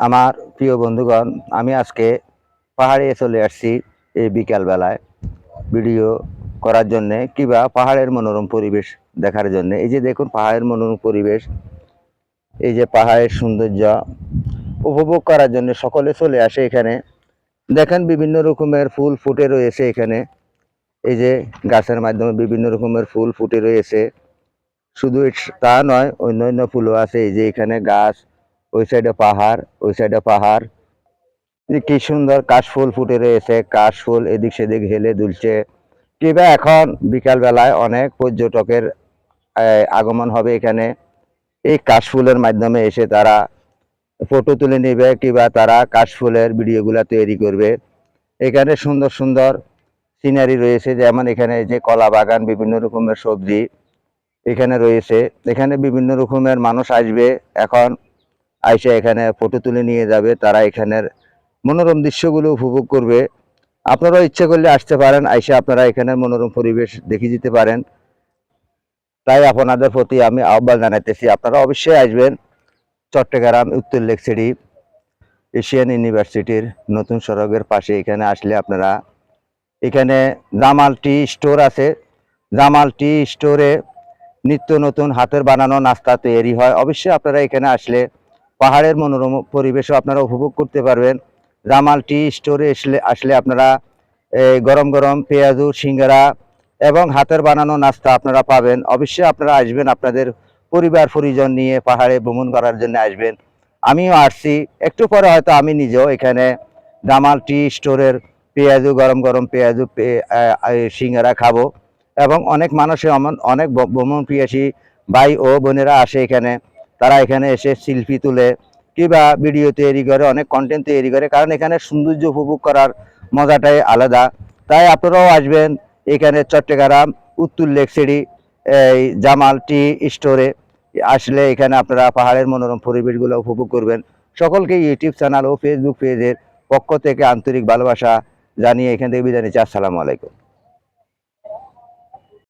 আমার প্রিয় বন্ধুগণ, আমি আজকে পাহাড়ে চলে আসছি এই বিকাল বেলায় ভিডিও করার জন্যে কিংবা পাহাড়ের মনোরম পরিবেশ দেখার জন্যে। এই যে দেখুন পাহাড়ের মনোরম পরিবেশ, এই যে পাহাড়ের সৌন্দর্য উপভোগ করার জন্য সকলে চলে আসে এখানে। দেখেন বিভিন্ন রকমের ফুল ফুটে রয়েছে এখানে। এই যে গাছের মাধ্যমে বিভিন্ন রকমের ফুল ফুটে রয়েছে। শুধু তা নয়, অন্যান্য ফুলও আছে। এই যে এখানে গাছ, ওই সাইডে পাহাড়, ওই সাইডে পাহাড়। যে কি সুন্দর কাশফুল ফুটে রয়েছে, কাশফুল এদিক সেদিক হেলে দুলছে। কিংবা এখন বিকাল বেলায় অনেক পর্যটকের আগমন হবে এখানে। এই কাশফুলের মাধ্যমে এসে তারা ফটো তুলে নেবে কিংবা তারা কাশফুলের ভিডিওগুলা তৈরি করবে। এখানে সুন্দর সুন্দর সিনারি রয়েছে, যেমন এখানে যে কলা বাগান, বিভিন্ন রকমের সবজি এখানে রয়েছে। এখানে বিভিন্ন রকমের মানুষ আসবে এখন, আইসা এখানে ফটো তুলে নিয়ে যাবে। তারা এখানের মনোরম দৃশ্যগুলো উপভোগ করবে। আপনারাও ইচ্ছে করলে আসতে পারেন, আইসা আপনারা এখানের মনোরম পরিবেশ দেখে যেতে পারেন। তাই আপনাদের প্রতি আমি আহ্বান জানাইতেছি, আপনারা অবশ্যই আসবেন। চট্টগ্রাম উত্তর লেক সিটি এশিয়ান ইউনিভার্সিটির নতুন সড়কের পাশে এখানে আসলে আপনারা, এখানে জামাল টি স্টোর আছে। জামাল টি স্টোরে নিত্য নতুন হাতের বানানো নাস্তা তৈরি হয়। অবশ্যই আপনারা এখানে আসলে পাহাড়ের মনোরম পরিবেশও আপনারা উপভোগ করতে পারবেন। জামাল টি স্টোরে আসলে আপনারা গরম গরম পেঁয়াজু, সিঙ্গারা এবং হাতের বানানো নাস্তা আপনারা পাবেন। অবশ্যই আপনারা আসবেন, আপনাদের পরিবার পরিজন নিয়ে পাহাড়ে ভ্রমণ করার জন্য আসবেন। আমিও আসছি, একটু পরে হয়তো আমি নিজেও এখানে জামাল টি স্টোরের পেঁয়াজু, গরম গরম পেঁয়াজু, সিঙ্গারা খাবো। এবং অনেক মানুষে অনেক ভ্রমণ পিয়াসী ভাই ও বোনেরা আসে এখানে। তারা এখানে এসে সেলফি তুলে কিংবা ভিডিও তৈরি করে, অনেক কন্টেন্ট তৈরি করে, কারণ এখানে সৌন্দর্য উপভোগ করার মজাটাই আলাদা। তাই আপনারাও আসবেন এখানে চট্টগ্রাম উত্তর লেক সিটি এই জামাল টি স্টোরে আসলে এখানে আপনারা পাহাড়ের মনোরম পরিবেশগুলো উপভোগ করবেন। সকলকে ইউটিউব চ্যানেল ও ফেসবুক পেজের পক্ষ থেকে আন্তরিক ভালোবাসা জানিয়ে এখান থেকে বিদায় নিচ্ছি। আসসালামু আলাইকুম।